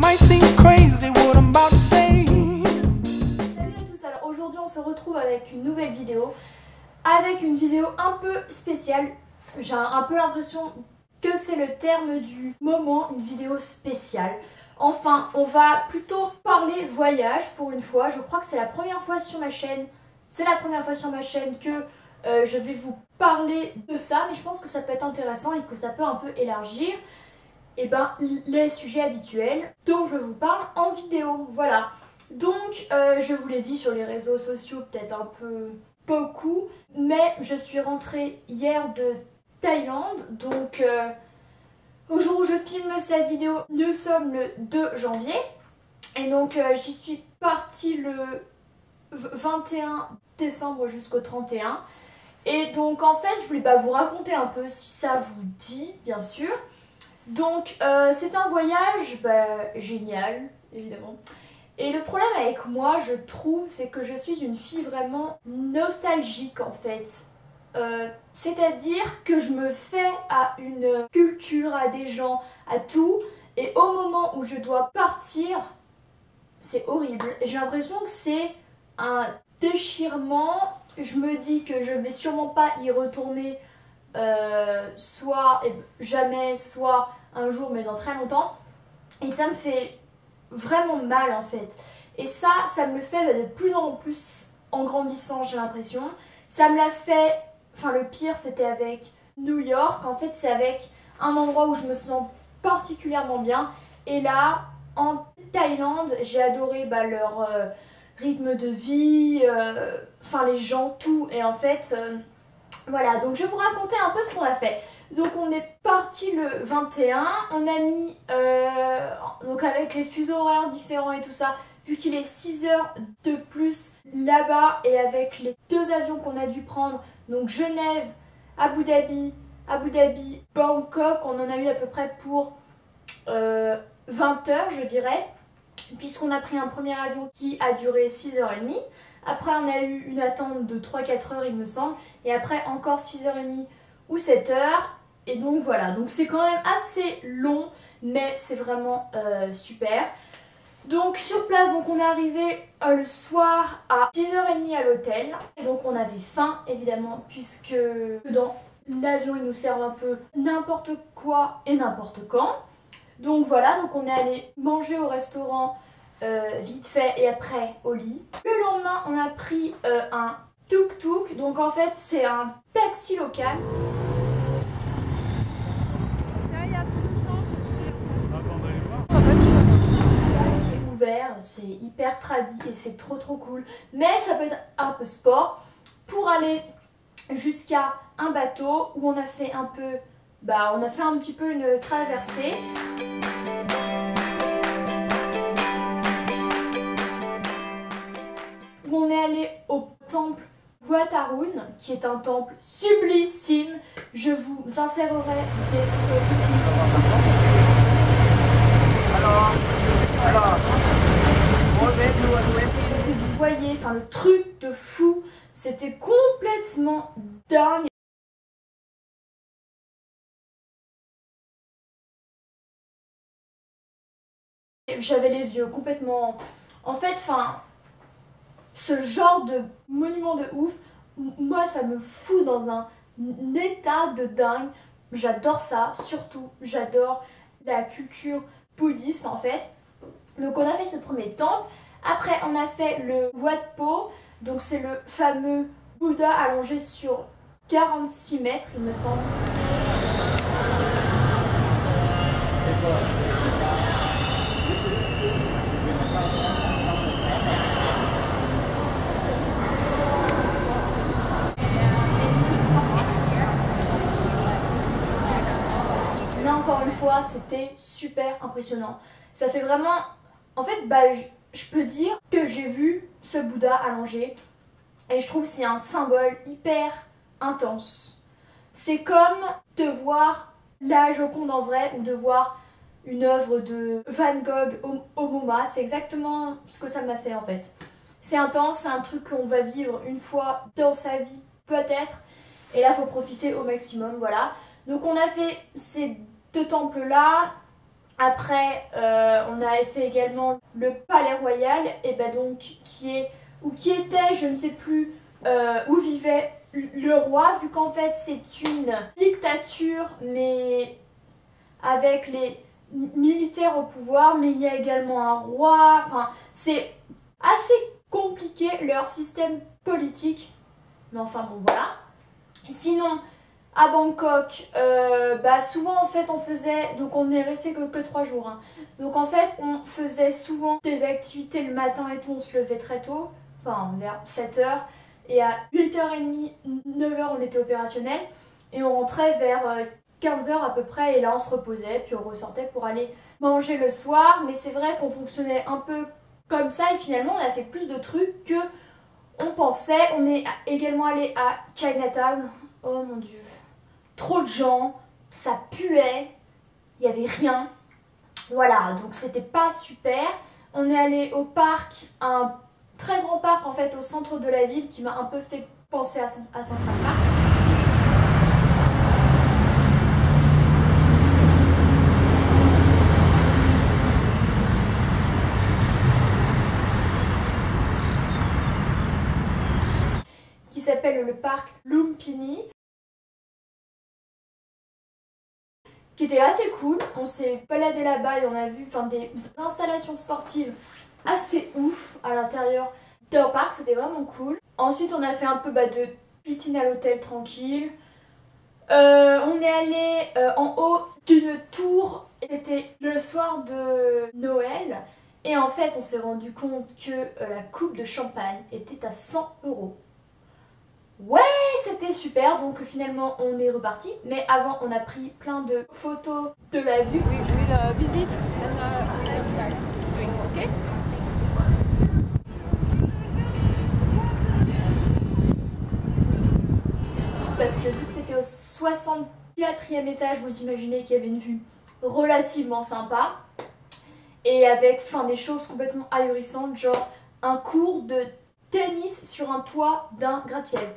tous, alors aujourd'hui on se retrouve avec une nouvelle vidéo, avec une vidéo un peu spéciale. J'ai un peu l'impression que c'est le terme du moment, une vidéo spéciale. Enfin, on va plutôt parler voyage pour une fois. Je crois que c'est la première fois sur ma chaîne. C'est la première fois sur ma chaîne que je vais vous parler de ça, mais je pense que ça peut être intéressant et que ça peut un peu élargir les sujets habituels dont je vous parle en vidéo. Voilà. Donc, je vous l'ai dit sur les réseaux sociaux, peut-être un peu beaucoup, mais je suis rentrée hier de Thaïlande. Donc, au jour où je filme cette vidéo, nous sommes le 2 janvier. Et donc, j'y suis partie le 21 décembre jusqu'au 31. Et donc, en fait, je voulais vous raconter un peu si ça vous dit, bien sûr. Donc, c'est un voyage génial, évidemment. Et le problème avec moi, je trouve, c'est que je suis une fille vraiment nostalgique, en fait. C'est-à-dire que je me fais à une culture, à des gens, à tout. Et au moment où je dois partir, c'est horrible. J'ai l'impression que c'est un déchirement. Je me dis que je vais sûrement pas y retourner soit jamais, soit un jour, mais dans très longtemps. Et ça me fait vraiment mal en fait. Et ça me le fait de plus en plus en grandissant, j'ai l'impression. Ça me l'a fait, enfin le pire c'était avec New York. En fait c'est avec un endroit où je me sens particulièrement bien. Et là, en Thaïlande, j'ai adoré leur rythme de vie, enfin les gens, tout. Et en fait... voilà, donc je vais vous raconter un peu ce qu'on a fait. Donc on est parti le 21, on a mis, donc avec les fuseaux horaires différents et tout ça, vu qu'il est 6 heures de plus là-bas et avec les 2 avions qu'on a dû prendre, donc Genève, Abu Dhabi, Bangkok, on en a eu à peu près pour 20 heures je dirais, puisqu'on a pris un premier avion qui a duré 6h30. Après, on a eu une attente de 3-4 heures, il me semble. Et après, encore 6h30 ou 7 heures. Et donc, voilà. Donc, c'est quand même assez long, mais c'est vraiment super. Donc, sur place, donc, on est arrivé le soir à 10h30 à l'hôtel. Et donc, on avait faim, évidemment, puisque dans l'avion, ils nous servent un peu n'importe quoi et n'importe quand. Donc, voilà. Donc, on est allé manger au restaurant vite fait et après au lit. Le lendemain on a pris un tuk-tuk, donc en fait c'est un taxi local. Qui est ouvert, c'est hyper tradi et c'est trop cool. Mais ça peut être un peu sport pour aller jusqu'à un bateau où on a fait un peu, on a fait un petit peu une traversée. On est allé au temple Wat Arun, qui est un temple sublissime. Je vous insérerai des photos ici. Vous voyez, enfin le truc de fou, c'était complètement dingue. J'avais les yeux complètement... En fait, ce genre de monument de ouf, moi ça me fout dans un état de dingue. J'adore ça, surtout j'adore la culture bouddhiste en fait. Donc on a fait ce premier temple. Après on a fait le Wat Po, donc c'est le fameux Bouddha allongé sur 46 mètres il me semble. Encore une fois, c'était super impressionnant. Ça fait vraiment... En fait, je peux dire que j'ai vu ce Bouddha allongé et je trouve que c'est un symbole hyper intense. C'est comme de voir la Joconde en vrai ou de voir une œuvre de Van Gogh au MoMA. C'est exactement ce que ça m'a fait en fait. C'est intense, c'est un truc qu'on va vivre une fois dans sa vie peut-être. Et là, il faut profiter au maximum, voilà. Donc on a fait ces 2 temples là. Après, on a fait également le Palais Royal, et ben donc qui était, je ne sais plus où vivait le roi, vu qu'en fait c'est une dictature, mais avec les militaires au pouvoir, mais il y a également un roi. Enfin, c'est assez compliqué leur système politique, mais enfin bon voilà. Sinon, à Bangkok, souvent en fait on faisait, donc on est resté que 3 jours, hein. Donc en fait on faisait souvent des activités le matin et tout, on se levait très tôt, enfin vers 7h, et à 8h30, 9h on était opérationnel, et on rentrait vers 15h à peu près, et là on se reposait, puis on ressortait pour aller manger le soir. Mais c'est vrai qu'on fonctionnait un peu comme ça, et finalement on a fait plus de trucs que on pensait. On est également allé à Chinatown, oh mon dieu. Trop de gens, ça puait, il n'y avait rien. Voilà, donc c'était pas super. On est allé au parc, un très grand parc en fait au centre de la ville qui m'a un peu fait penser à Central Park. Qui s'appelle le parc Lumpini, qui était assez cool. On s'est baladé là-bas et on a vu des installations sportives assez ouf à l'intérieur d'un parc, c'était vraiment cool. Ensuite on a fait un peu de piscine à l'hôtel tranquille. On est allé en haut d'une tour, c'était le soir de Noël, et en fait on s'est rendu compte que la coupe de champagne était à 100 €. Ouais, c'était super, donc finalement on est reparti, mais avant on a pris plein de photos de la vue. We will visit and drink, okay? Parce que vu que c'était au 64e étage, vous imaginez qu'il y avait une vue relativement sympa, et avec des choses complètement ahurissantes, genre un cours de tennis sur un toit d'un gratte-ciel.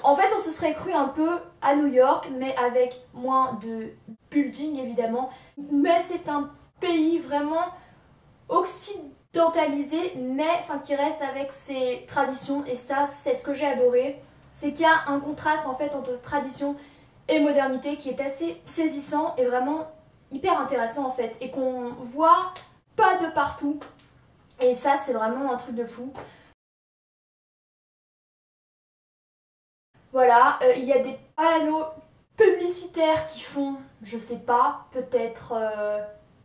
En fait, on se serait cru un peu à New York, mais avec moins de buildings évidemment. Mais c'est un pays vraiment occidentalisé, mais qui reste avec ses traditions, et ça, c'est ce que j'ai adoré. C'est qu'il y a un contraste en fait entre tradition et modernité qui est assez saisissant et vraiment hyper intéressant en fait, et qu'on voit pas de partout. Et ça, c'est vraiment un truc de fou. Voilà, il y a des panneaux publicitaires qui font, je sais pas, peut-être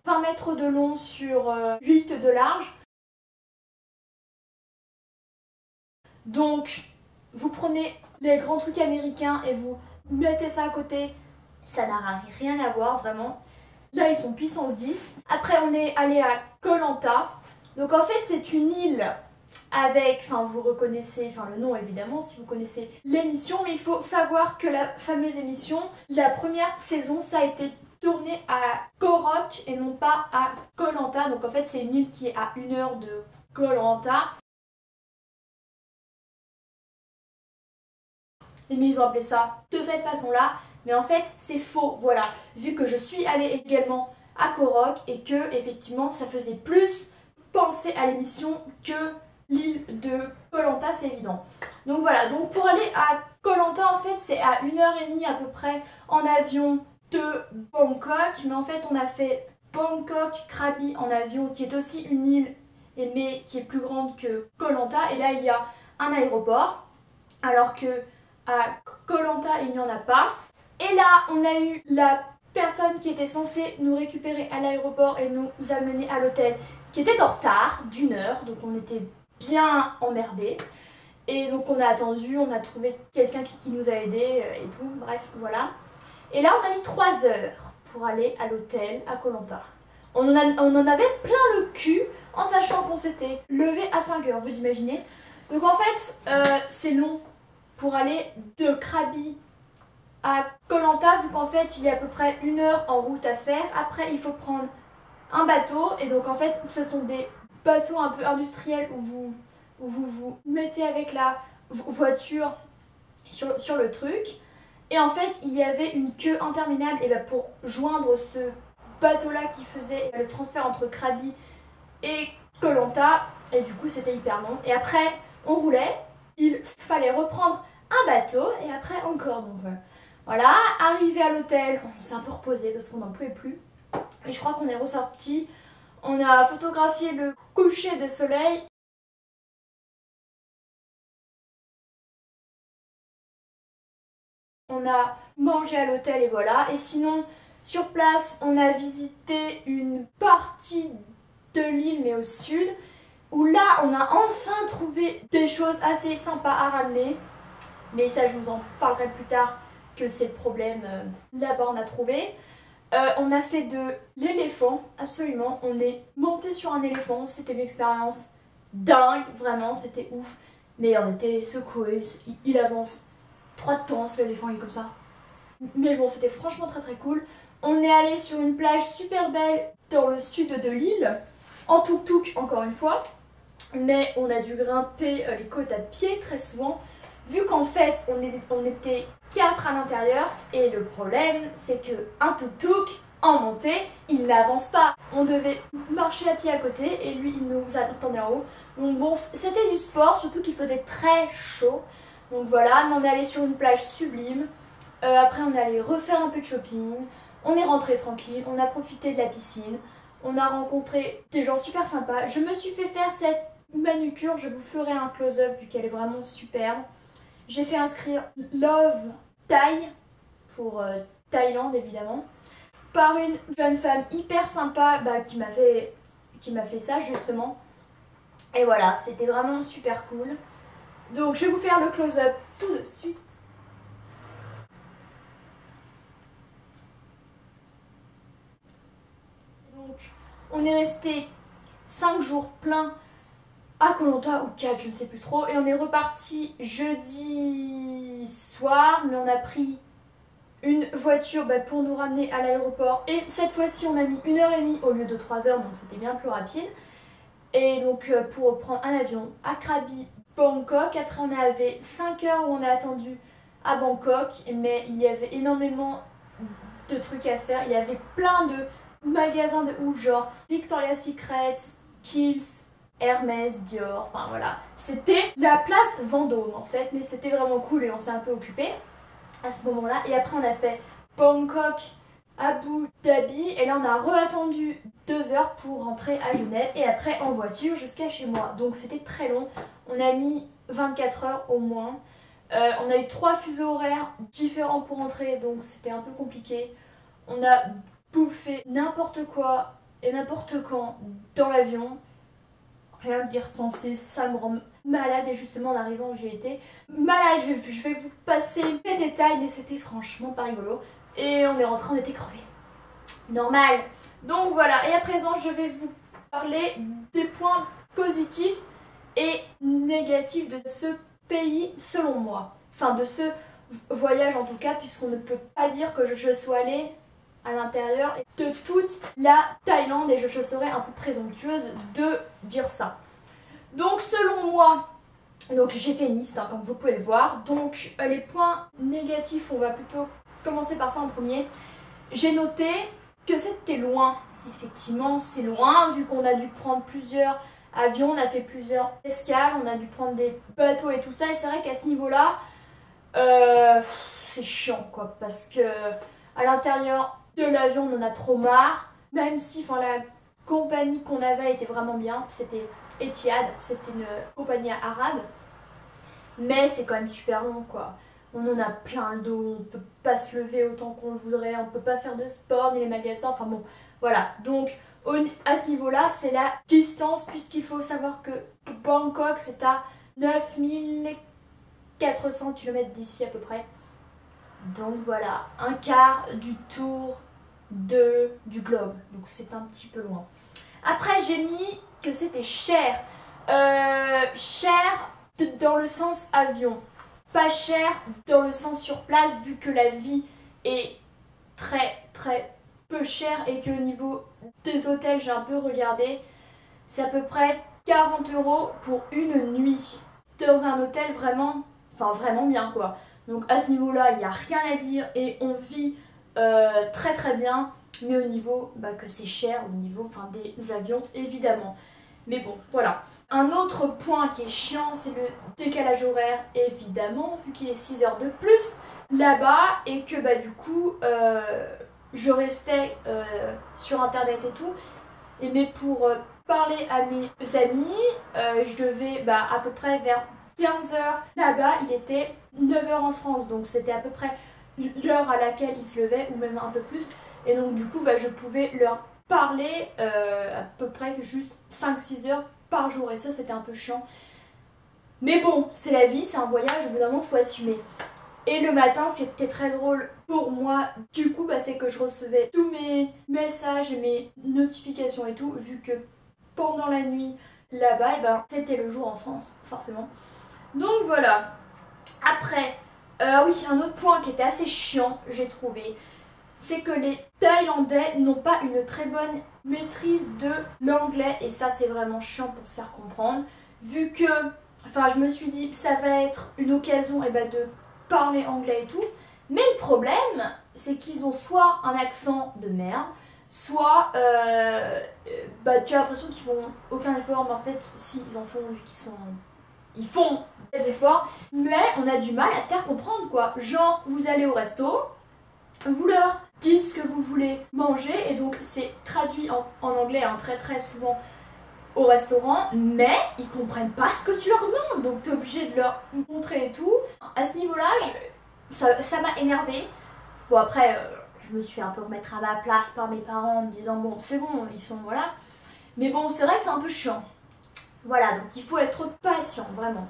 20 mètres de long sur 8 de large. Donc, vous prenez les grands trucs américains et vous mettez ça à côté, ça n'a rien à voir vraiment. Là, ils sont puissance 10. Après, on est allé à Koh Lanta. Donc en fait, c'est une île avec, vous reconnaissez, le nom évidemment si vous connaissez l'émission, mais il faut savoir que la fameuse émission, la première saison, ça a été tourné à Koh Rock et non pas à Koh Lanta. Donc en fait, c'est une île qui est à 1 heure de Koh Lanta. Mais ils ont appelé ça de cette façon-là, mais en fait c'est faux, voilà. Vu que je suis allée également à Koh Rock et que effectivement ça faisait plus penser à l'émission que l'île de Koh Lanta, c'est évident. Donc voilà, donc pour aller à Koh Lanta en fait c'est à 1h30 à peu près en avion de Bangkok, mais en fait on a fait Bangkok Krabi en avion, qui est aussi une île mais qui est plus grande que Koh Lanta, et là il y a un aéroport, alors que à Koh Lanta il n'y en a pas. Et là on a eu la personne qui était censée nous récupérer à l'aéroport et nous amener à l'hôtel, qui était en retard d'1 heure, donc on était bien emmerdés. Et donc on a attendu, on a trouvé quelqu'un qui nous a aidés et tout, bref voilà. Et là on a mis 3 heures pour aller à l'hôtel à Koh Lanta. On en avait plein le cul en sachant qu'on s'était levé à 5 heures, vous imaginez. Donc en fait c'est long pour aller de Krabi à Koh Lanta, vu qu'en fait il y a à peu près 1 heure en route à faire. Après il faut prendre un bateau, et donc en fait ce sont des bateau un peu industriel où vous mettez avec la voiture sur le truc. Et en fait, il y avait une queue interminable et pour joindre ce bateau-là qui faisait le transfert entre Krabi et Koh Lanta. Et du coup, c'était hyper long. Et après, on roulait. Il fallait reprendre un bateau et après encore. Donc voilà, arrivé à l'hôtel, on s'est un peu reposé parce qu'on n'en pouvait plus. Et je crois qu'on est ressorti. On a photographié le coucher de soleil. On a mangé à l'hôtel et voilà. Et sinon, sur place, on a visité une partie de l'île, mais au sud, où là, on a enfin trouvé des choses assez sympas à ramener. Mais ça, je vous en parlerai plus tard, que c'est le problème. Là-bas, on a trouvé. On a fait de l'éléphant, absolument. On est monté sur un éléphant, c'était une expérience dingue, vraiment, c'était ouf. Mais on était secoués, il avance 3 de temps, l'éléphant, il est comme ça. Mais bon, c'était franchement très très cool. On est allé sur une plage super belle dans le sud de l'île, en tuk-tuk encore une fois. Mais on a dû grimper les côtes à pied très souvent, vu qu'en fait on était 4 à l'intérieur. Et le problème, c'est qu'un tuk-tuk en montée, il n'avance pas. On devait marcher à pied à côté et lui il nous attendait en haut. Donc bon, c'était du sport, surtout qu'il faisait très chaud. Donc voilà, mais on est allé sur une plage sublime. Après on est allé refaire un peu de shopping. On est rentré tranquille, on a profité de la piscine. On a rencontré des gens super sympas. Je me suis fait faire cette manucure, je vous ferai un close-up vu qu'elle est vraiment superbe. J'ai fait inscrire Love Thai pour Thaïlande évidemment, par une jeune femme hyper sympa qui m'a fait ça justement. Et voilà, c'était vraiment super cool. Donc je vais vous faire le close-up tout de suite. Donc on est resté 5 jours pleins à Koh Lanta, ou 4, je ne sais plus trop. Et on est reparti jeudi soir, mais on a pris une voiture pour nous ramener à l'aéroport. Et cette fois-ci, on a mis 1h30 au lieu de 3h, donc c'était bien plus rapide. Et donc pour prendre un avion à Krabi, Bangkok. Après, on avait 5 heures où on a attendu à Bangkok, mais il y avait énormément de trucs à faire. Il y avait plein de magasins de ouf, genre Victoria's Secret, Kiehl's, Hermès, Dior, enfin voilà. C'était la place Vendôme en fait, mais c'était vraiment cool et on s'est un peu occupé à ce moment-là. Et après on a fait Bangkok, Abu Dhabi, et là on a re-attendu 2 heures pour rentrer à Genève et après en voiture jusqu'à chez moi. Donc c'était très long, on a mis 24 heures au moins. On a eu 3 fuseaux horaires différents pour rentrer, donc c'était un peu compliqué. On a bouffé n'importe quoi et n'importe quand dans l'avion. Rien que d'y repenser, ça me rend malade. Et justement en arrivant j'ai été malade. Je vais vous passer les détails, mais c'était franchement pas rigolo. Et on est rentré, on était crevés. Normal. Donc voilà, et à présent je vais vous parler des points positifs et négatifs de ce pays selon moi. Enfin de ce voyage en tout cas, puisqu'on ne peut pas dire que je sois allée à l'intérieur de toute la Thaïlande et je serais un peu présomptueuse de dire ça. Donc selon moi, donc j'ai fait une liste comme vous pouvez le voir. Donc les points négatifs, on va plutôt commencer par ça en premier. J'ai noté que c'était loin. Effectivement c'est loin vu qu'on a dû prendre plusieurs avions, on a fait plusieurs escales, on a dû prendre des bateaux et tout ça. Et c'est vrai qu'à ce niveau là c'est chiant quoi, parce que à l'intérieur de l'avion on en a trop marre, même si la compagnie qu'on avait était vraiment bien, c'était Etihad, c'était une compagnie arabe, mais c'est quand même super long quoi. On en a plein le dos, on peut pas se lever autant qu'on le voudrait, on peut pas faire de sport ni les magasins, enfin bon voilà. Donc à ce niveau là c'est la distance, puisqu'il faut savoir que Bangkok c'est à 9400 km d'ici à peu près. Donc voilà, un quart du tour du globe, donc c'est un petit peu loin. Après j'ai mis que c'était cher, cher dans le sens avion, pas cher dans le sens sur place, vu que la vie est très très peu chère et que au niveau des hôtels j'ai un peu regardé, c'est à peu près 40 € pour une nuit dans un hôtel vraiment, enfin vraiment bien quoi. Donc à ce niveau-là, il n'y a rien à dire et on vit très très bien. Mais au niveau que c'est cher, au niveau des avions évidemment. Mais bon, voilà. Un autre point qui est chiant, c'est le décalage horaire, évidemment, vu qu'il est 6 heures de plus là-bas et que du coup, je restais sur internet et tout. Et mais pour parler à mes amis, je devais à peu près vers 15 heures là-bas, il était 9 heures en France, donc c'était à peu près l'heure à laquelle ils se levaient, ou même un peu plus. Et donc du coup, je pouvais leur parler à peu près juste 5-6 heures par jour. Et ça, c'était un peu chiant. Mais bon, c'est la vie, c'est un voyage, au bout d'un moment, il faut assumer. Et le matin, ce qui était très drôle pour moi, du coup, c'est que je recevais tous mes messages et mes notifications et tout, vu que pendant la nuit, là-bas, c'était le jour en France, forcément. Donc voilà. Après, oui, un autre point qui était assez chiant, j'ai trouvé, c'est que les Thaïlandais n'ont pas une très bonne maîtrise de l'anglais. Et ça, c'est vraiment chiant pour se faire comprendre. Vu que, je me suis dit, ça va être une occasion de parler anglais et tout. Mais le problème, c'est qu'ils ont soit un accent de merde, soit tu as l'impression qu'ils font aucun effort. Mais en fait, si, ils en font, vu ils font des efforts. Mais on a du mal à se faire comprendre, quoi. Genre, vous allez au resto, vous leur dites ce que vous voulez manger et donc c'est traduit en anglais très très souvent au restaurant, mais ils comprennent pas ce que tu leur demandes, donc tu es obligé de leur montrer et tout. À ce niveau-là, ça m'a énervé. Bon après, je me suis un peu remettre à ma place par mes parents en me disant bon c'est bon, ils sont voilà. Mais bon, c'est vrai que c'est un peu chiant. Voilà, donc il faut être patient, vraiment.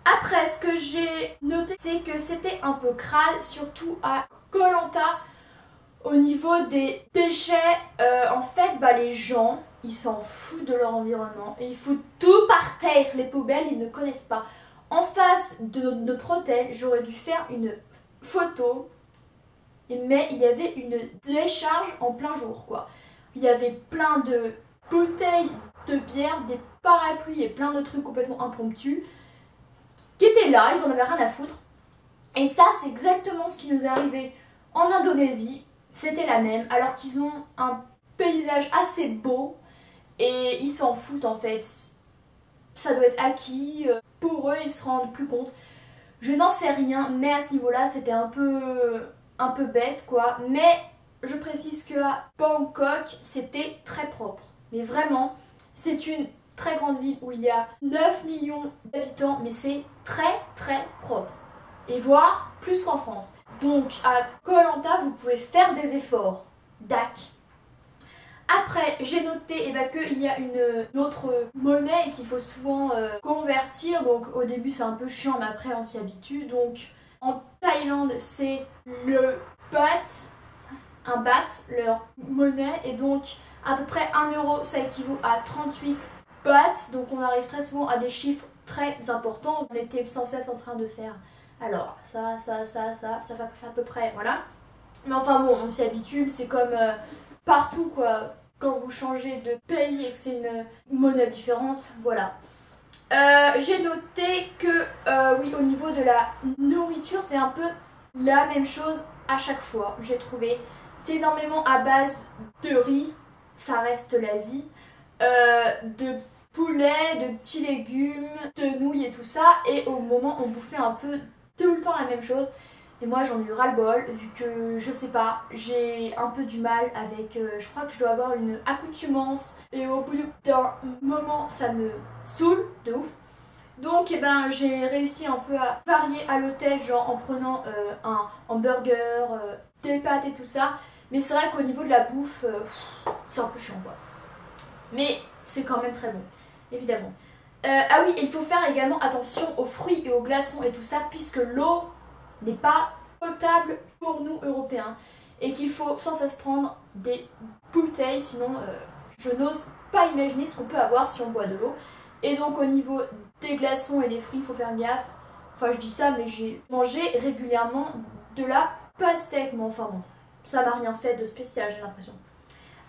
Après, ce que j'ai noté, c'est que c'était un peu crade, surtout à Koh Lanta, au niveau des déchets. En fait, les gens, ils s'en foutent de leur environnement et ils foutent tout par terre. Les poubelles, ils ne connaissent pas. En face de notre hôtel, j'aurais dû faire une photo, mais il y avait une décharge en plein jour, quoi. Il y avait plein de bouteilles de bière, des parapluies et plein de trucs complètement impromptus qui étaient là, ils en avaient rien à foutre. Et ça, c'est exactement ce qui nous est arrivé en Indonésie. C'était la même, alors qu'ils ont un paysage assez beau et ils s'en foutent en fait. Ça doit être acquis, pour eux, ils se rendent plus compte. Je n'en sais rien, mais à ce niveau-là, c'était un peu bête, quoi. Mais je précise qu'à Bangkok, c'était très propre. Mais vraiment, c'est une très grande ville où il y a 9 millions d'habitants, mais c'est très très propre. Et voire plus qu'en France. Donc à Koh Lanta, vous pouvez faire des efforts. Dac. Après, j'ai noté qu'il y a une autre monnaie qu'il faut souvent convertir. Donc au début c'est un peu chiant, mais après on s'y habitue. Donc en Thaïlande, c'est le baht. Un baht, leur monnaie. Et donc à peu près 1 euro, ça équivaut à 38 bahts. Donc on arrive très souvent à des chiffres très importants. On était sans cesse en train de faire alors ça va faire à peu près, voilà. Mais enfin bon, on s'y habitue, c'est comme partout quoi. Quand vous changez de pays et que c'est une monnaie différente, voilà. J'ai noté que oui, au niveau de la nourriture, c'est un peu la même chose à chaque fois, j'ai trouvé. C'est énormément à base de riz, ça reste l'Asie, de poulet, de petits légumes, de nouilles et tout ça. Et au moment, on bouffait un peu tout le temps la même chose. Et moi j'en ai eu ras-le-bol, vu que je sais pas, j'ai un peu du mal avec, je crois que je dois avoir une accoutumance. Et au bout d'un moment ça me saoule de ouf. Donc j'ai réussi un peu à varier à l'hôtel, genre en prenant un hamburger, des pâtes et tout ça. Mais c'est vrai qu'au niveau de la bouffe, c'est un peu chiant quoi. Mais c'est quand même très bon, évidemment. Ah oui, il faut faire également attention aux fruits et aux glaçons et tout ça, puisque l'eau n'est pas potable pour nous Européens. Et qu'il faut sans cesse prendre des bouteilles, sinon je n'ose pas imaginer ce qu'on peut avoir si on boit de l'eau. Et donc au niveau des glaçons et des fruits, il faut faire gaffe. Enfin je dis ça, mais j'ai mangé régulièrement de la pastèque, mais enfin bon, ça m'a rien fait de spécial, j'ai l'impression.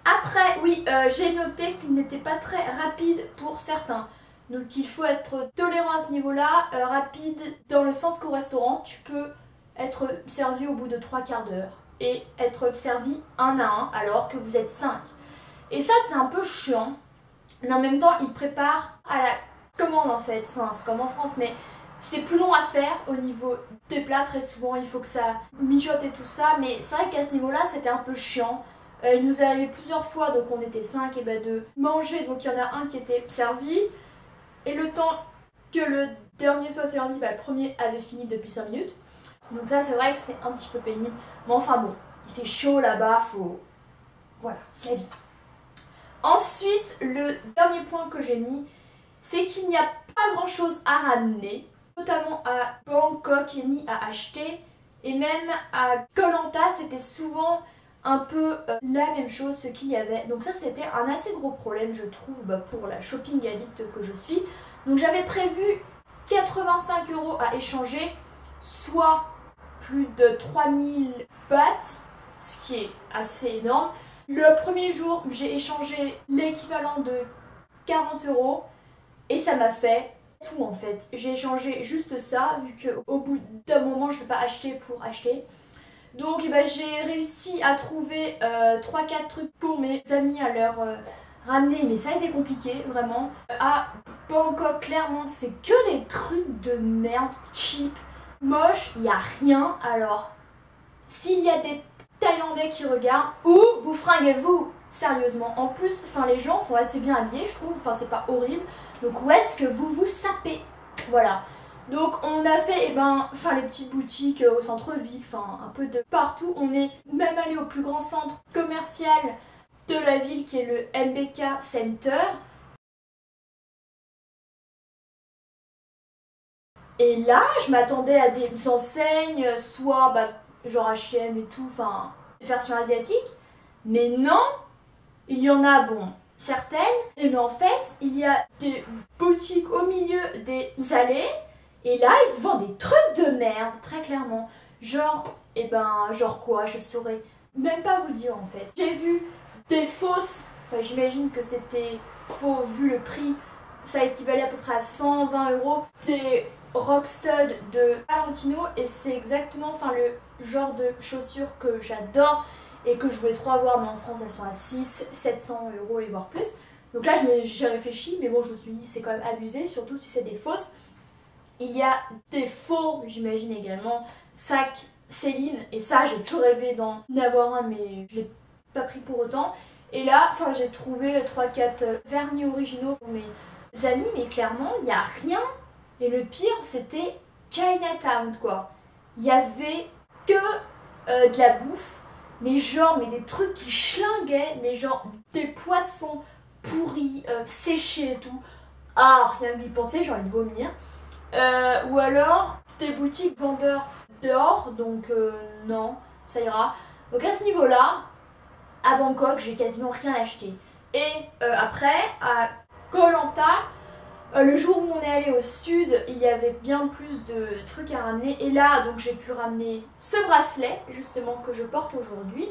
Après, oui, j'ai noté qu'il n'était pas très rapide pour certains. Donc il faut être tolérant à ce niveau-là, rapide dans le sens qu'au restaurant, tu peux être servi au bout de 3/4 d'heure et être servi un à un alors que vous êtes 5. Et ça, c'est un peu chiant, mais en même temps, ils préparent à la commande en fait. Enfin, c'est comme en France, mais c'est plus long à faire au niveau des plats. Très souvent, il faut que ça mijote et tout ça, mais c'est vrai qu'à ce niveau-là, c'était un peu chiant. Il nous est arrivé plusieurs fois, donc on était 5, et ben de manger, donc il y en a un qui était servi, et le temps que le dernier soit servi, bah, le premier avait fini depuis 5 minutes. Donc ça, c'est vrai que c'est un petit peu pénible. Mais enfin bon, il fait chaud là-bas, faut... Voilà, c'est la vie. Ensuite, le dernier point que j'ai mis, c'est qu'il n'y a pas grand-chose à ramener, notamment à Bangkok, ni à acheter. Et même à Koh Lanta, c'était souvent un peu la même chose, ce qu'il y avait. Donc ça, c'était un assez gros problème, je trouve, pour la shopping addict que je suis. Donc j'avais prévu 85 € à échanger, soit plus de 3000 bahts, ce qui est assez énorme. Le premier jour, j'ai échangé l'équivalent de 40 € et ça m'a fait tout en fait. J'ai échangé juste ça, vu qu'au bout d'un moment, je ne peux pas acheter pour acheter. Donc j'ai réussi à trouver 3-4 trucs pour mes amis à leur ramener, mais ça a été compliqué vraiment. À Bangkok, clairement, c'est que des trucs de merde, cheap, moche, il n'y a rien. Alors, s'il y a des Thaïlandais qui regardent, où vous fringuez-vous sérieusement? En plus, les gens sont assez bien habillés, je trouve, c'est pas horrible. Donc où est-ce que vous vous sapez? Voilà. Donc on a fait les petites boutiques au centre-ville, un peu de partout. On est même allé au plus grand centre commercial de la ville qui est le MBK Center. Et là, je m'attendais à des enseignes, soit genre H&M et tout, version asiatique. Mais non, il y en a, certaines. Et mais en fait, il y a des boutiques au milieu des allées. Et là, ils vous vendent des trucs de merde, très clairement. Genre quoi, je saurais même pas vous dire en fait. J'ai vu des fausses, j'imagine que c'était faux vu le prix. Ça équivalait à peu près à 120 €. Des Rockstud de Valentino et c'est exactement le genre de chaussures que j'adore et que je voulais trop avoir, mais en France elles sont à 600-700 € et voire plus. Donc là j'ai réfléchi, mais bon, je me suis dit c'est quand même abusé, surtout si c'est des fausses. Il y a des faux, j'imagine également, sacs Céline, et ça j'ai toujours rêvé d'en avoir un, mais je l'ai pas pris pour autant. Et là, j'ai trouvé 3-4 vernis originaux pour mes amis, mais clairement il n'y a rien. Et le pire, c'était Chinatown, quoi. Il y avait que de la bouffe, mais des trucs qui schlinguaient, mais des poissons pourris, séchés et tout. Ah, rien qu'y penser, j'ai envie de vomir. Ou alors, des boutiques vendeurs dehors, donc non, ça ira. Donc à ce niveau-là, à Bangkok, j'ai quasiment rien acheté. Et après, à Koh Lanta, le jour où on est allé au sud, il y avait bien plus de trucs à ramener. Et là, donc j'ai pu ramener ce bracelet, justement, que je porte aujourd'hui.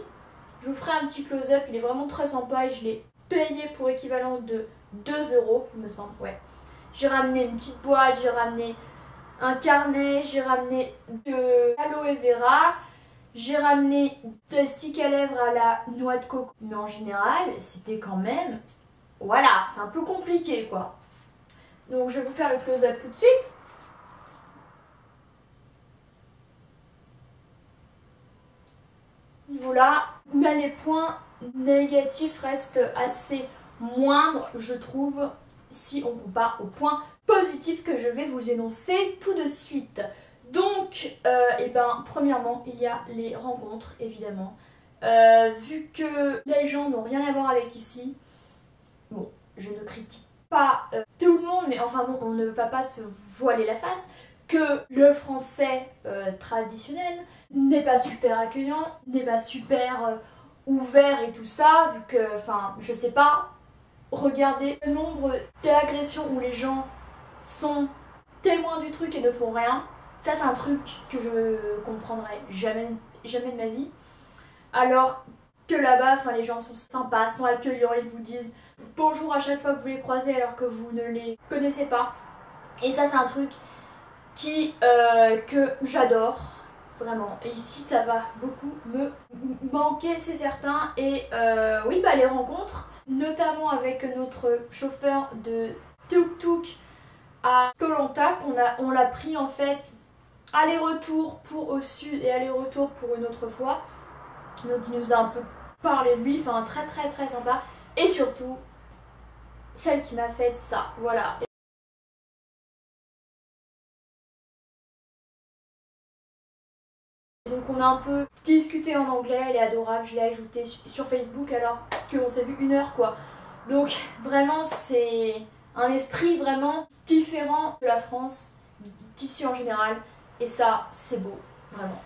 Je vous ferai un petit close-up, il est vraiment très sympa et je l'ai payé pour équivalent de 2 €, il me semble, ouais. J'ai ramené une petite boîte, j'ai ramené un carnet, j'ai ramené de l'aloe vera, j'ai ramené des sticks à lèvres à la noix de coco. Mais en général, c'était quand même... Voilà, c'est un peu compliqué, quoi. Donc je vais vous faire le close-up tout de suite. Voilà, mais les points négatifs restent assez moindres, je trouve, si on compare aux points positifs que je vais vous énoncer tout de suite. Donc, premièrement, il y a les rencontres, évidemment. Vu que les gens n'ont rien à voir avec ici, bon, je ne critique pas tout le monde, mais on ne va pas se voiler la face, que le français traditionnel n'est pas super accueillant, n'est pas super ouvert et tout ça, vu que, je sais pas, regardez le nombre d'agressions où les gens sont témoins du truc et ne font rien. Ça, c'est un truc que je comprendrai jamais de ma vie. Alors que là-bas, enfin les gens sont sympas, sont accueillants, ils vous disent bonjour à chaque fois que vous les croisez alors que vous ne les connaissez pas. Et ça c'est un truc que j'adore vraiment. Et ici ça va beaucoup me manquer, c'est certain. Et oui, bah les rencontres, notamment avec notre chauffeur de tuk-tuk à Koh Lanta, on l'a pris en fait aller-retour pour au sud et aller-retour pour une autre fois. Donc il nous a un peu parlé de lui, enfin très très très sympa. Et surtout, celle qui m'a fait ça, voilà. Donc on a un peu discuté en anglais, elle est adorable, je l'ai ajoutée sur Facebook alors qu'on s'est vu 1 heure quoi. Donc vraiment c'est un esprit vraiment différent de la France, d'ici en général. Et ça c'est beau, vraiment.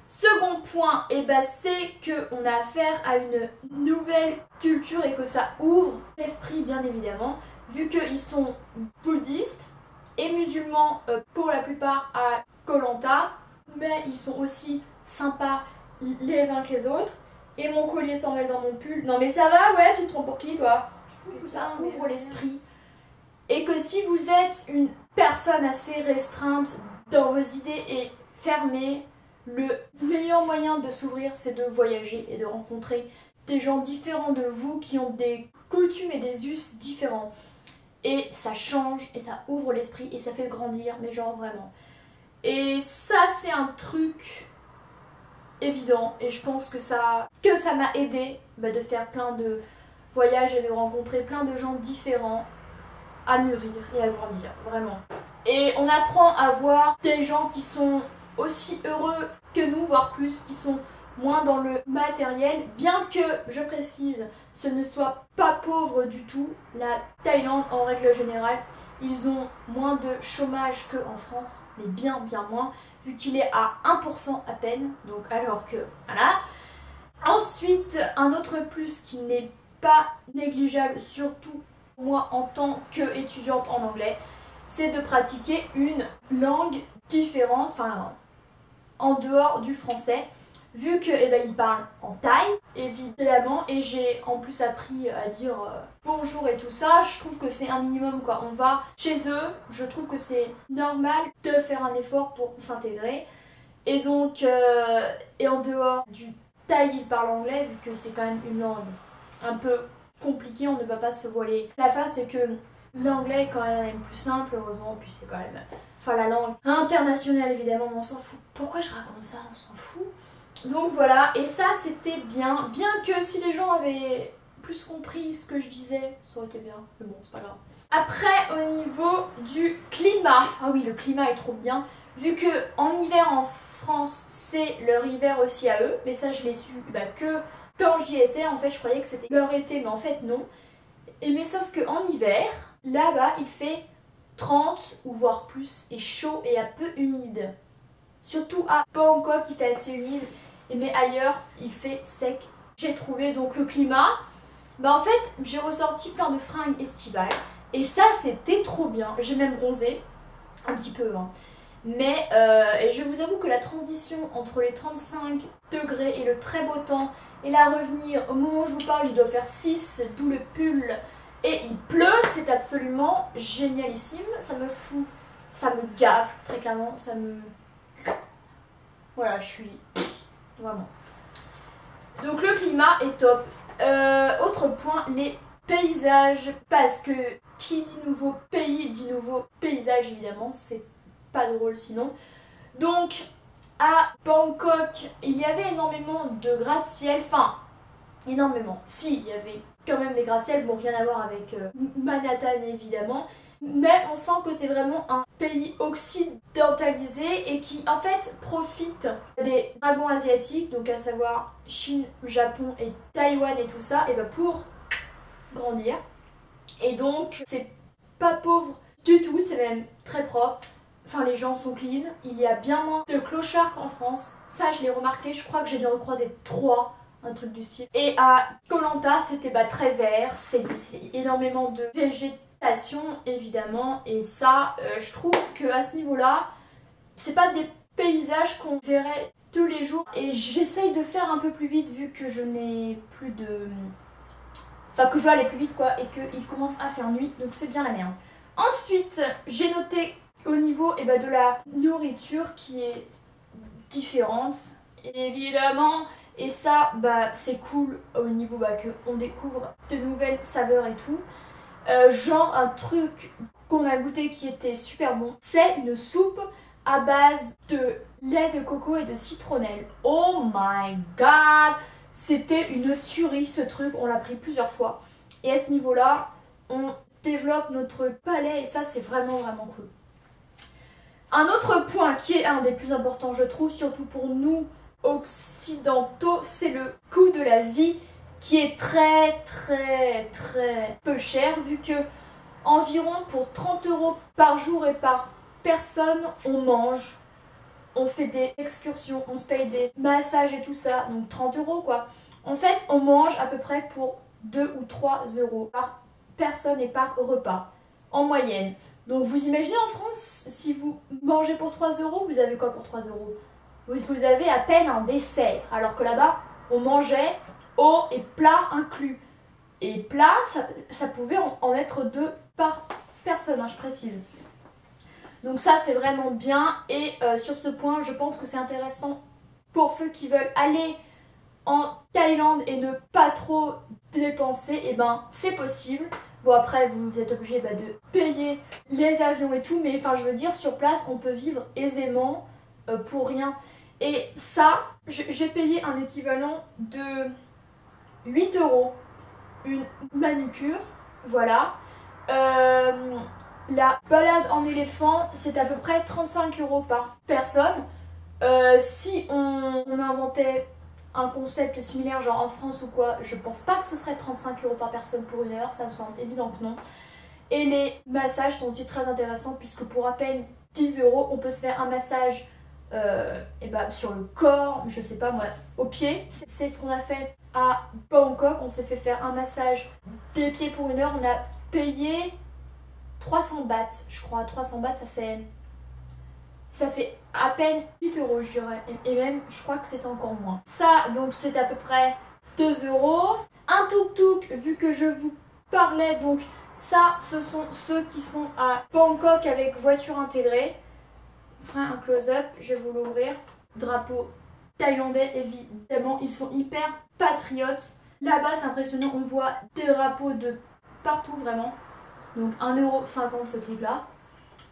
Second point, c'est qu'on a affaire à une nouvelle culture et que ça ouvre l'esprit bien évidemment, vu qu'ils sont bouddhistes et musulmans pour la plupart à Koh Lanta, mais ils sont aussi sympas les uns que les autres. Et mon collier s'envole dans mon pull. Non mais ça va, ouais, tu te prends pour qui toi? Je trouve que ça ouvre l'esprit. Et que si vous êtes une personne assez restreinte dans vos idées et fermée, le meilleur moyen de s'ouvrir, c'est de voyager et de rencontrer des gens différents de vous qui ont des coutumes et des us différents. Et ça change et ça ouvre l'esprit et ça fait grandir, mais genre vraiment. Et ça, c'est un truc évident et je pense que ça m'a aidé de faire plein de voyages et de rencontrer plein de gens différents, à mûrir et à grandir, vraiment. Et on apprend à voir des gens qui sont aussi heureux que nous, voire plus, qui sont moins dans le matériel, bien que, je précise, ce ne soit pas pauvre du tout. La Thaïlande, en règle générale, ils ont moins de chômage qu'en France, mais bien moins, vu qu'il est à 1% à peine, donc alors que, voilà. Ensuite, un autre plus qui n'est pas négligeable, surtout moi en tant qu'étudiante en anglais, c'est de pratiquer une langue différente, enfin en dehors du français, vu que ils parlent en thaï évidemment, et j'ai en plus appris à dire bonjour et tout ça. Je trouve que c'est un minimum quoi. On va chez eux, je trouve que c'est normal de faire un effort pour s'intégrer. Et donc et en dehors du thaï, ils parlent anglais, vu que c'est quand même une langue un peu compliquée, on ne va pas se voiler la face, et que l'anglais est quand même plus simple, heureusement, puis c'est quand même la langue internationale évidemment, mais on s'en fout. Pourquoi je raconte ça? On s'en fout. Donc voilà, et ça c'était bien que si les gens avaient plus compris ce que je disais, ça aurait été bien, mais bon, c'est pas grave. Après, au niveau du climat, ah oui, le climat est trop bien, vu que en hiver en France, c'est leur hiver aussi à eux, mais ça je l'ai su que quand j'y étais. En fait, je croyais que c'était leur été, mais en fait non. Mais sauf que en hiver, là-bas, il fait 30 ou voire plus, et chaud et un peu humide. Surtout à Bangkok, il fait assez humide, mais ailleurs, il fait sec. J'ai trouvé donc le climat. En fait, j'ai ressorti plein de fringues estivales, et ça, c'était trop bien. J'ai même bronzé, un petit peu, hein. Mais et je vous avoue que la transition entre les 35 degrés et le très beau temps, et là revenir, au moment où je vous parle, il doit faire 6, d'où le pull, et il pleut, c'est absolument génialissime. Ça me fout, ça me gave, très clairement, ça me... Voilà, je suis... Vraiment. Donc le climat est top. Autre point, les paysages, parce que qui dit nouveau pays, dit nouveau paysage évidemment, c'est pas drôle sinon. Donc à Bangkok, il y avait énormément de gratte-ciel, enfin énormément, si, il y avait quand même des gratte-ciel, bon rien à voir avec Manhattan évidemment, mais on sent que c'est vraiment un pays occidentalisé et qui en fait profite des dragons asiatiques, donc à savoir Chine, Japon et Taïwan et tout ça, et pour grandir. Et donc c'est pas pauvre du tout, c'est même très propre. Enfin, les gens sont clean, il y a bien moins de clochards qu'en France. Ça, je l'ai remarqué, je crois que j'ai dû en croiser 3, un truc du style. Et à Koh Lanta, c'était très vert, c'est énormément de végétation, évidemment. Et ça, je trouve qu'à ce niveau-là, c'est pas des paysages qu'on verrait tous les jours et j'essaye de faire un peu plus vite vu que je n'ai plus de... Enfin que je dois aller plus vite quoi et qu'il commence à faire nuit donc c'est bien la merde. Ensuite j'ai noté au niveau de la nourriture qui est différente évidemment et ça c'est cool au niveau qu'on découvre de nouvelles saveurs et tout. Genre un truc qu'on a goûté qui était super bon, c'est une soupe à base de lait de coco et de citronnelle. Oh my god! C'était une tuerie ce truc, on l'a pris plusieurs fois. Et à ce niveau-là, on développe notre palais et ça c'est vraiment cool. Un autre point qui est un des plus importants je trouve, surtout pour nous occidentaux, c'est le coût de la vie qui est très peu cher vu que environ pour 30 € par jour et par personne on mange, on fait des excursions, on se paye des massages et tout ça, donc 30 € quoi. En fait on mange à peu près pour 2 ou 3 € par personne et par repas en moyenne. Donc vous imaginez en France, si vous mangez pour 3 €, vous avez quoi pour 3 €? Vous avez à peine un dessert, alors que là-bas on mangeait eau et plat inclus. Et plat, ça pouvait en être 2 par personne, je précise. Donc ça c'est vraiment bien et sur ce point je pense que c'est intéressant pour ceux qui veulent aller en Thaïlande et ne pas trop dépenser, et c'est possible. Bon après vous êtes obligé de payer les avions et tout, mais enfin je veux dire sur place on peut vivre aisément pour rien. Et ça, j'ai payé un équivalent de 8 € une manucure, voilà. La balade en éléphant, c'est à peu près 35 € par personne. Si on inventait un concept similaire, genre en France ou quoi, je pense pas que ce serait 35 € par personne pour 1 heure, ça me semble évident que non. Et les massages sont aussi très intéressants puisque pour à peine 10 € on peut se faire un massage sur le corps, je sais pas moi, aux pieds. C'est ce qu'on a fait à Bangkok, on s'est fait faire un massage des pieds pour 1 heure, on a payé 300 bahts, je crois. 300 bahts ça fait à peine 8 € je dirais, et même je crois que c'est encore moins. Ça donc c'est à peu près 2 €. Un tuk-tuk, vu que je vous parlais, donc ça ce sont ceux qui sont à Bangkok avec voiture intégrée. Je ferai un close-up, je vais vous l'ouvrir. Drapeau thaïlandais évidemment, ils sont hyper patriotes. Là-bas c'est impressionnant, on voit des drapeaux de partout vraiment. Donc 1,50 € ce truc là.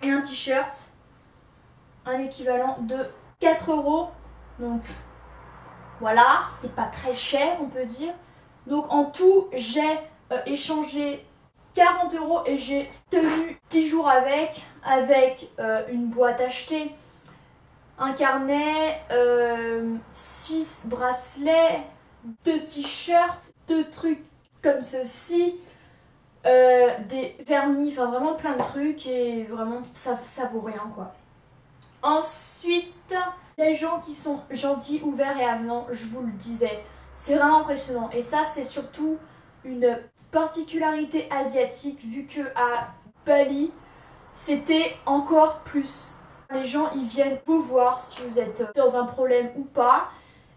Et un t-shirt, un équivalent de 4 €. Donc voilà, c'est pas très cher on peut dire. Donc en tout j'ai échangé 40 € et j'ai tenu 10 jours avec une boîte achetée, un carnet, 6 bracelets, 2 t-shirts, 2 trucs comme ceci, des vernis, enfin vraiment plein de trucs et vraiment ça vaut rien quoi. Ensuite, les gens qui sont gentils, ouverts et avenants, je vous le disais, c'est vraiment impressionnant et ça c'est surtout une particularité asiatique vu que à Bali c'était encore plus. Les gens ils viennent vous voir si vous êtes dans un problème ou pas,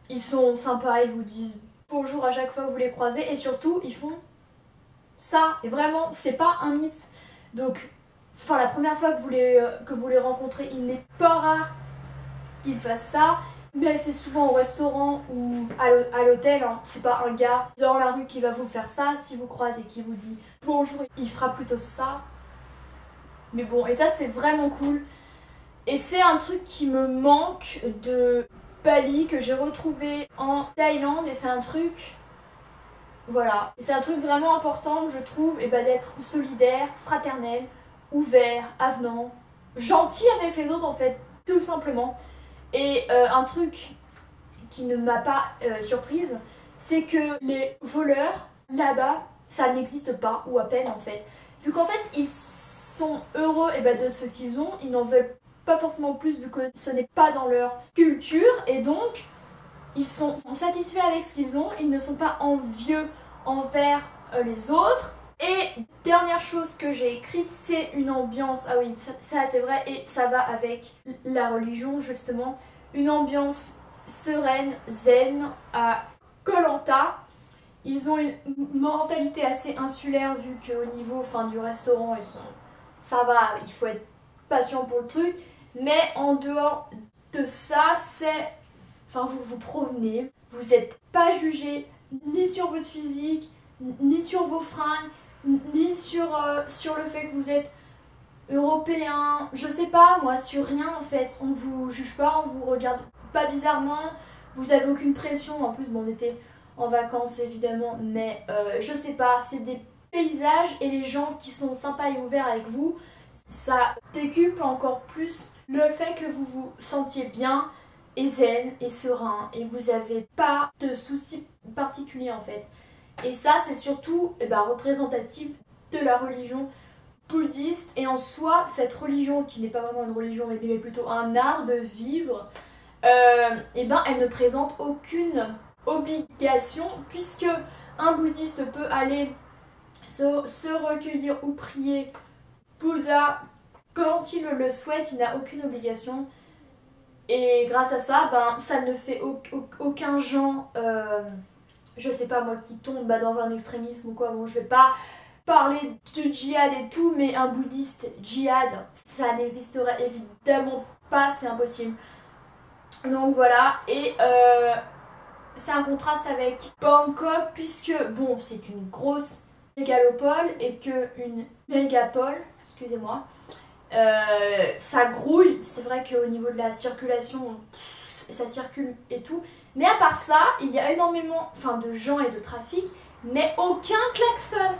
ils sont sympas, ils vous disent bonjour à chaque fois que vous les croisez et surtout ils font ça et vraiment c'est pas un mythe. Donc enfin la première fois que vous les rencontrez, il n'est pas rare qu'ils fassent ça. Mais c'est souvent au restaurant ou à l'hôtel, hein. C'est pas un gars dans la rue qui va vous faire ça. Si vous croisez et qui vous dit bonjour, il fera plutôt ça. Mais bon, et ça c'est vraiment cool. Et c'est un truc qui me manque de Bali, que j'ai retrouvé en Thaïlande. Et c'est un truc, voilà. Et c'est un truc vraiment important, je trouve, d'être solidaire, fraternel, ouvert, avenant, gentil avec les autres en fait, tout simplement. Et un truc qui ne m'a pas surprise, c'est que les voleurs, là-bas, ça n'existe pas, ou à peine en fait. Vu qu'en fait, ils sont heureux de ce qu'ils ont, ils n'en veulent pas forcément plus vu que ce n'est pas dans leur culture, et donc, ils sont satisfaits avec ce qu'ils ont, ils ne sont pas envieux envers les autres. Et dernière chose que j'ai écrite, c'est une ambiance, ah oui, ça c'est vrai, et ça va avec la religion justement, une ambiance sereine, zen à Koh Lanta. Ils ont une mentalité assez insulaire vu qu'au niveau du restaurant, ça va, il faut être patient pour le truc. Mais en dehors de ça, vous vous promenez, vous n'êtes pas jugé ni sur votre physique, ni sur vos fringues, ni sur le fait que vous êtes européen, je sais pas moi, sur rien en fait. On vous juge pas, on vous regarde pas bizarrement, vous avez aucune pression. En plus, bon, on était en vacances évidemment, mais je sais pas, c'est des paysages et les gens qui sont sympas et ouverts avec vous, ça décuple encore plus le fait que vous vous sentiez bien et zen et serein et que vous n'avez pas de soucis particuliers en fait. Et ça, c'est surtout représentatif de la religion bouddhiste. Et en soi, cette religion, qui n'est pas vraiment une religion mais plutôt un art de vivre, elle ne présente aucune obligation, puisque un bouddhiste peut aller se recueillir ou prier Bouddha quand il le souhaite, il n'a aucune obligation. Et grâce à ça, ça ne fait aucun genre, je sais pas moi, qui tombe dans un extrémisme ou quoi. Bon, je vais pas parler de djihad et tout, mais un bouddhiste djihad, ça n'existerait évidemment pas, c'est impossible. Donc voilà, et c'est un contraste avec Bangkok, puisque bon, c'est une grosse mégalopole et qu'une mégapole, excusez-moi, ça grouille. C'est vrai qu'au niveau de la circulation, ça circule et tout, mais à part ça, il y a énormément de gens et de trafic, mais aucun klaxon.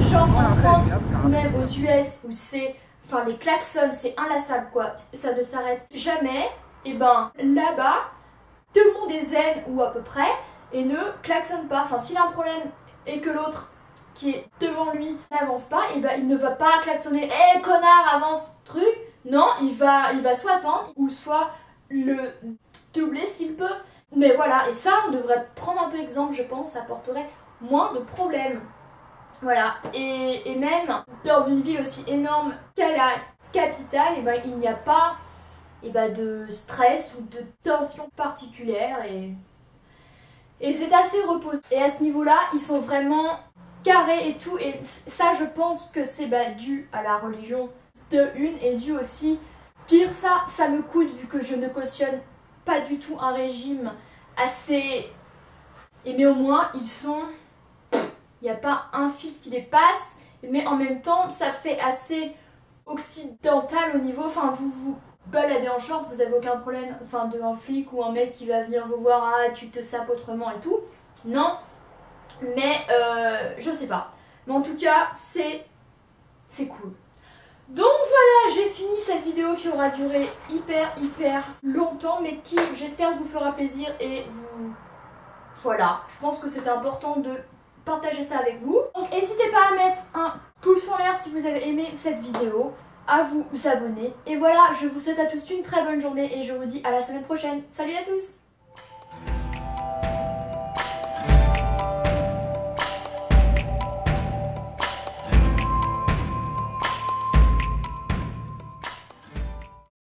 Genre en France, même aux US, où c'est, les klaxons, c'est inlassable quoi, ça ne s'arrête jamais, et là-bas, tout le monde est zen ou à peu près, et ne klaxonne pas. S'il a un problème et que l'autre qui est devant lui n'avance pas, il ne va pas klaxonner, hé connard, avance, truc. Non, il va soit attendre ou soit le doubler s'il peut. Mais voilà, et ça, on devrait prendre un peu exemple, je pense, ça apporterait moins de problèmes. Voilà, et même dans une ville aussi énorme qu'à la capitale, il n'y a pas de stress ou de tension particulière, et c'est assez reposant. Et à ce niveau-là, ils sont vraiment carrés et tout, et ça, je pense que c'est dû à la religion de une, et dû aussi, dire ça me coûte vu que je ne cautionne pas du tout un régime assez... mais au moins, ils sont... Il n'y a pas un fil qui les passe, mais en même temps, ça fait assez occidental au niveau... vous vous baladez en short, vous n'avez aucun problème, d'un flic ou un mec qui va venir vous voir, ah, tu te sapes autrement et tout. Non, mais je sais pas. Mais en tout cas, c'est cool. Donc voilà, j'ai fini cette vidéo qui aura duré hyper longtemps, mais qui, j'espère, vous fera plaisir et vous... Voilà, je pense que c'était important de partager ça avec vous. Donc n'hésitez pas à mettre un pouce en l'air si vous avez aimé cette vidéo, à vous abonner. Et voilà, je vous souhaite à tous une très bonne journée et je vous dis à la semaine prochaine. Salut à tous!